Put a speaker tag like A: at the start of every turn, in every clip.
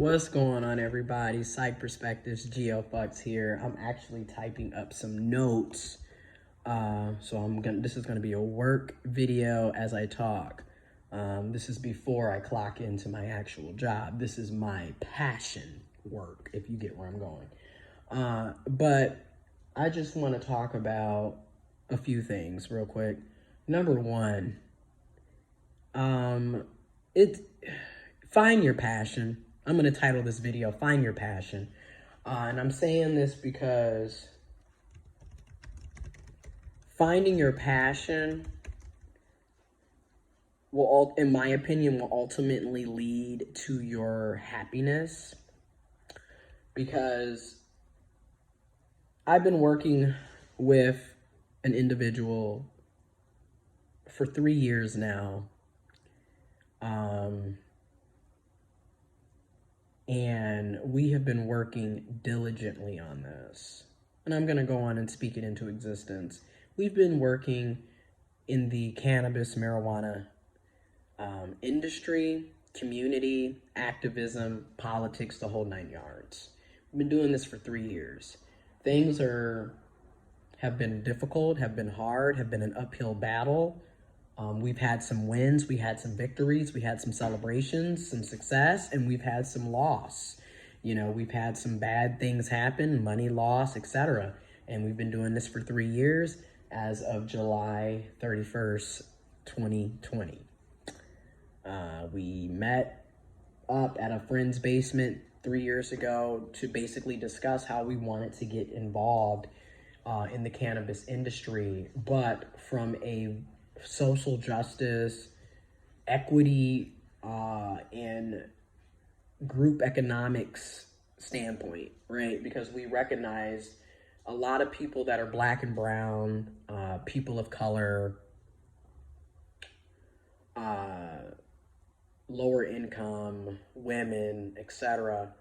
A: What's going on, everybody? Psych Perspectives, giofvcks here. I'm actually typing up some notes. This is gonna be a work video as I talk. This is before I clock into my actual job. This is my passion work, if you get where I'm going. But I just want to talk about a few things real quick. Number one, find your passion. I'm going to title this video, Find Your Passion. And I'm saying this because finding your passion will, in my opinion, will ultimately lead to your happiness. Because I've been working with an individual for 3 years now. And we have been working diligently on this. And I'm going to go on and speak it into existence. We've been working in the cannabis, marijuana industry, community, activism, politics, the whole 9 yards. We've been doing this for 3 years. Things have been difficult, have been hard, have been an uphill battle. We've had some wins, we had some victories, we had some celebrations, some success, and we've had some loss. You know, we've had some bad things happen, money loss, etc. And we've been doing this for 3 years as of July 31st, 2020. We met up at a friend's basement 3 years ago to basically discuss how we wanted to get involved in the cannabis industry, but from a social justice, equity, and group economics standpoint, right? Because we recognize a lot of people that are Black and brown, people of color, lower income, women, etc.,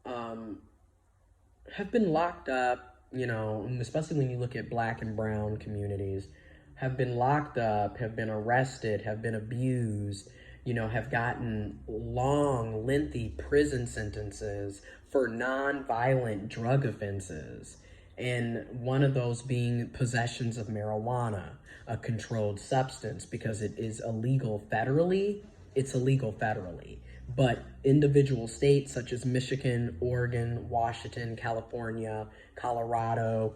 A: have been locked up, you know, and especially when you look at Black and brown communities, have been locked up, have been arrested, have been abused, you know, have gotten long, lengthy prison sentences for non-violent drug offenses. And one of those being possessions of marijuana, a controlled substance, because it is illegal federally. It's illegal federally. But individual states such as Michigan, Oregon, Washington, California, Colorado,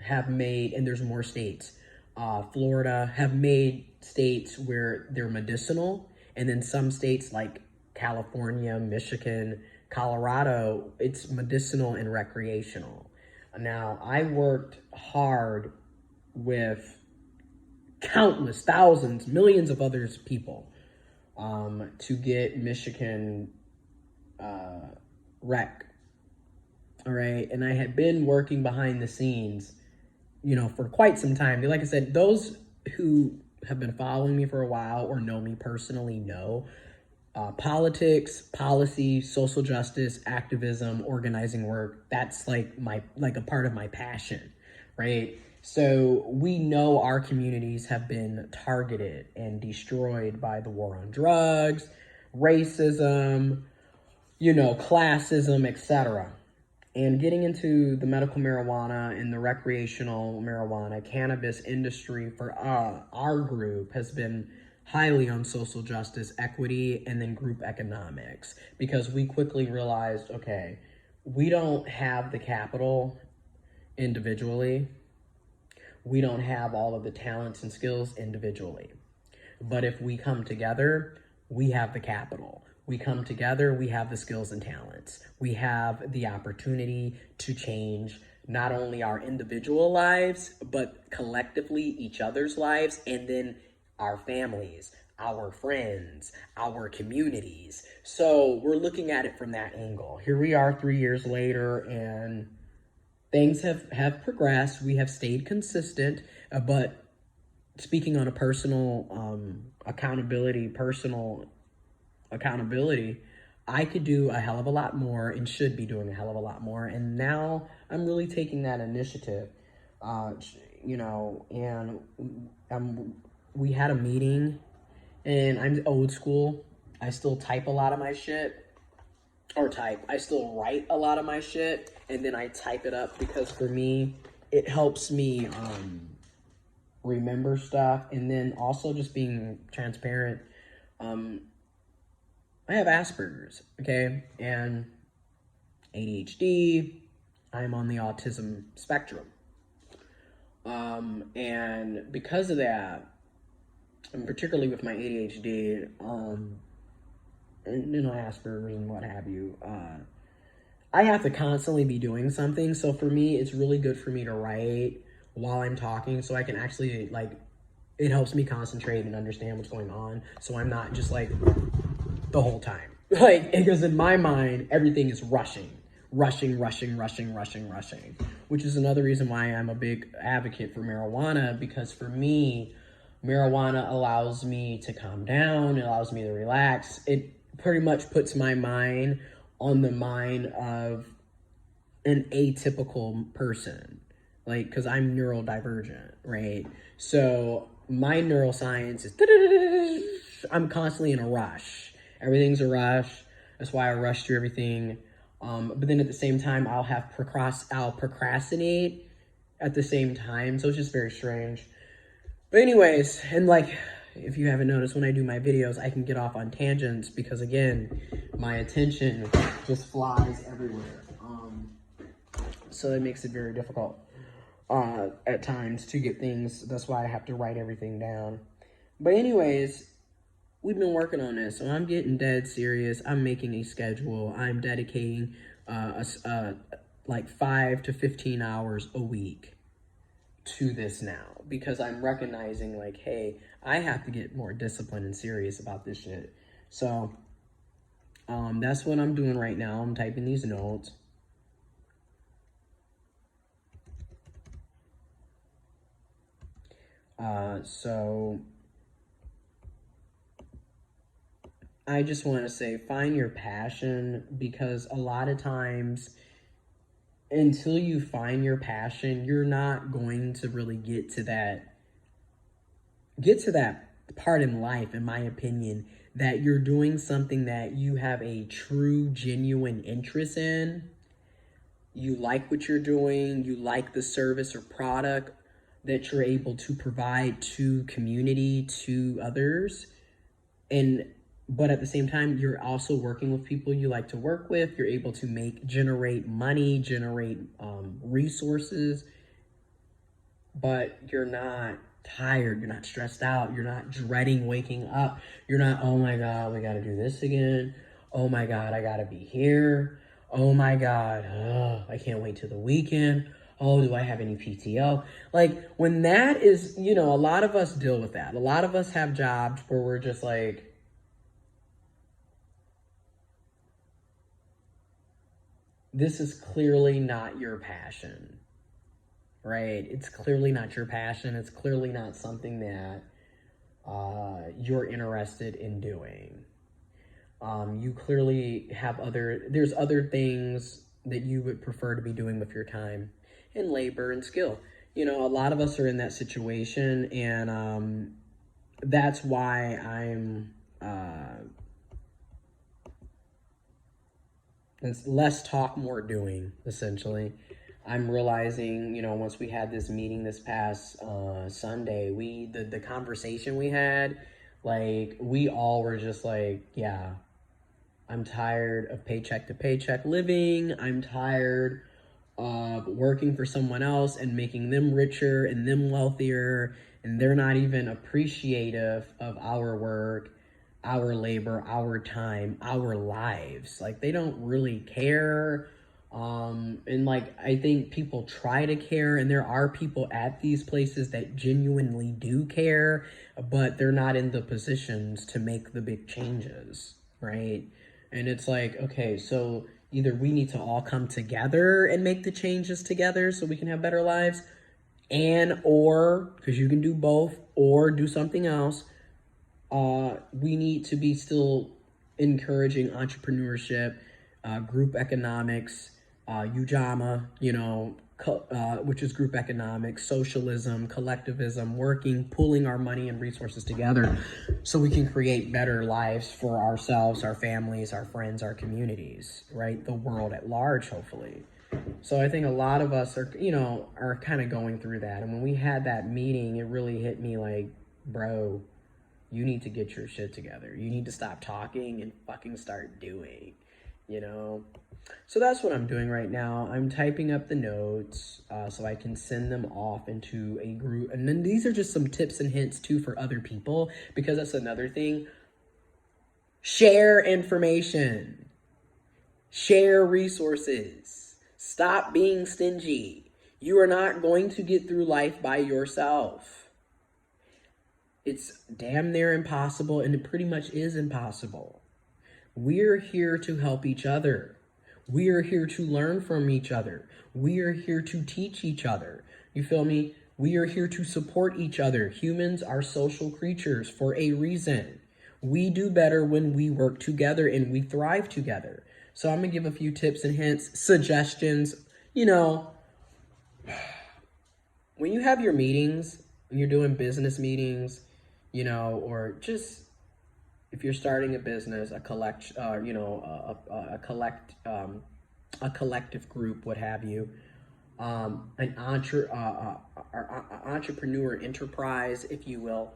A: have made, and there's more states, Florida, have made states where they're medicinal. And then some states like California, Michigan, Colorado, it's medicinal and recreational. Now, I worked hard with countless, thousands, millions of others people to get Michigan rec. All right. And I had been working behind the scenes, you know, for quite some time. Like I said, those who have been following me for a while or know me personally know politics, policy, social justice, activism, organizing work. That's like a part of my passion, right? So we know our communities have been targeted and destroyed by the war on drugs, racism, you know, classism, etc. And getting into the medical marijuana and the recreational marijuana cannabis industry for our group has been highly on social justice, equity, and then group economics, because we quickly realized, okay, we don't have the capital individually. We don't have all of the talents and skills individually. But if we come together, we have the capital. We come together, we have the skills and talents. We have the opportunity to change not only our individual lives, but collectively each other's lives, and then our families, our friends, our communities. So we're looking at it from that angle. Here we are 3 years later, and things have progressed. We have stayed consistent, but speaking on a personal accountability, I could do a hell of a lot more and should be doing a hell of a lot more. And now I'm really taking that initiative, you know, and we had a meeting, and I'm old school. I still type a lot of my shit. or type. I still write a lot of my shit and then I type it up because for me, it helps me remember stuff. And then also just being transparent. I have Asperger's, okay? And ADHD, I'm on the autism spectrum. And because of that, and particularly with my ADHD, and Asperger's and what have you, I have to constantly be doing something. So for me, it's really good for me to write while I'm talking so I can actually, like, it helps me concentrate and understand what's going on. So I'm not just like the whole time. Like, because in my mind, everything is rushing, which is another reason why I'm a big advocate for marijuana, because for me, marijuana allows me to calm down, it allows me to relax. It pretty much puts my mind on the mind of an atypical person, like, because I'm neurodivergent, right? So my neuroscience is, I'm constantly in a rush. Everything's a rush. That's why I rush through everything. But then at the same time, I'll procrastinate at the same time. So it's just very strange. But anyways, and like, if you haven't noticed, when I do my videos, I can get off on tangents because, again, my attention just flies everywhere. So that makes it very difficult at times to get things. That's why I have to write everything down. But anyways, we've been working on this, so I'm getting dead serious. I'm making a schedule. I'm dedicating like 5 to 15 hours a week to this now, because I'm recognizing, like, hey, I have to get more disciplined and serious about this shit. So that's what I'm doing right now. I'm typing these notes. So I just want to say, find your passion, because a lot of times, until you find your passion, you're not going to really get to that part in life, in my opinion, that you're doing something that you have a true, genuine interest in. You like what you're doing, you like the service or product that you're able to provide to community, to others. But at the same time, you're also working with people you like to work with. You're able to generate money, generate resources, but you're not tired. You're not stressed out. You're not dreading waking up. You're not, oh my God, we got to do this again. Oh my God, I got to be here. Oh my God, I can't wait till the weekend. Oh, do I have any PTO? Like, when that is, a lot of us deal with that. A lot of us have jobs where we're just like, this is clearly not your passion, right? It's clearly not your passion. It's clearly not something that you're interested in doing. You clearly have there's other things that you would prefer to be doing with your time and labor and skill. A lot of us are in that situation, and that's why I'm it's less talk, more doing, essentially. I'm realizing, once we had this meeting this past Sunday, the conversation we had, like, we all were just like, yeah, I'm tired of paycheck to paycheck living. I'm tired of working for someone else and making them richer and them wealthier, and they're not even appreciative of our work, our labor, our time, our lives. Like, they don't really care. And like, I think people try to care, and there are people at these places that genuinely do care, but they're not in the positions to make the big changes, right? And it's like, okay, so either we need to all come together and make the changes together so we can have better lives, or, because you can do both, or do something else. We need to be still encouraging entrepreneurship, group economics, Ujamaa, which is group economics, socialism, collectivism, working, pooling our money and resources together so we can create better lives for ourselves, our families, our friends, our communities, right? The world at large, hopefully. So I think a lot of us are kind of going through that. And when we had that meeting, it really hit me like, bro, you need to get your shit together. You need to stop talking and fucking start doing, you know? So that's what I'm doing right now. I'm typing up the notes so I can send them off into a group. And then these are just some tips and hints too for other people, because that's another thing. Share information. Share resources. Stop being stingy. You are not going to get through life by yourself. It's damn near impossible, and it pretty much is impossible. We're here to help each other. We are here to learn from each other. We are here to teach each other. You feel me? We are here to support each other. Humans are social creatures for a reason. We do better when we work together and we thrive together. So I'm going to give a few tips and hints, suggestions. When you have your meetings, when you're doing business meetings, or just if you're starting a business, a collective group, what have you, an entrepreneur enterprise, if you will,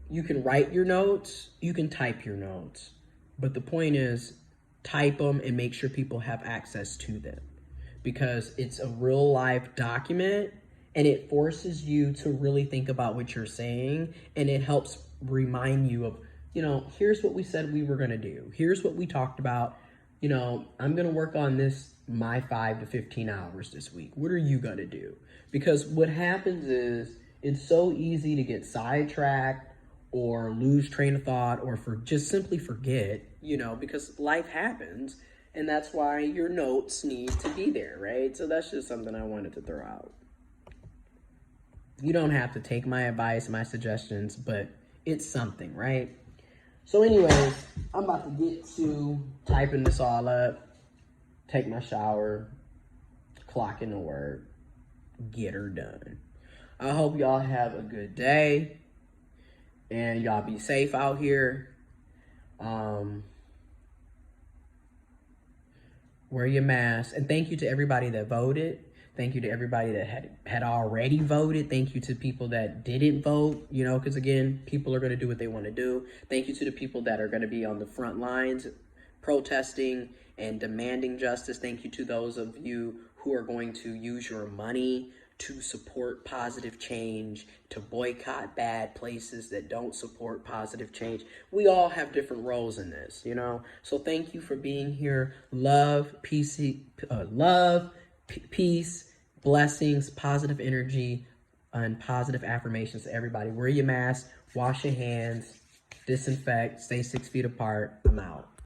A: you can write your notes, you can type your notes, but the point is type them and make sure people have access to them, because it's a real life document and it forces you to really think about what you're saying, and it helps remind you of, here's what we said we were going to do. Here's what we talked about. I'm going to work on this my 5 to 15 hours this week. What are you going to do? Because what happens is it's so easy to get sidetracked or lose train of thought or just simply forget, because life happens. And that's why your notes need to be there, right? So that's just something I wanted to throw out. You don't have to take my advice, my suggestions, but it's something, right? So anyways, I'm about to get to typing this all up, take my shower, clock into work, get her done. I hope y'all have a good day and y'all be safe out here. Wear your mask. And thank you to everybody that voted. Thank you to everybody that had already voted. Thank you to people that didn't vote, because again, people are going to do what they want to do. Thank you to the people that are going to be on the front lines protesting and demanding justice. Thank you to those of you who are going to use your money to support positive change, to boycott bad places that don't support positive change. We all have different roles in this, So thank you for being here. Love, peace, blessings, positive energy, and positive affirmations to everybody. Wear your mask, wash your hands, disinfect, stay 6 feet apart. I'm out.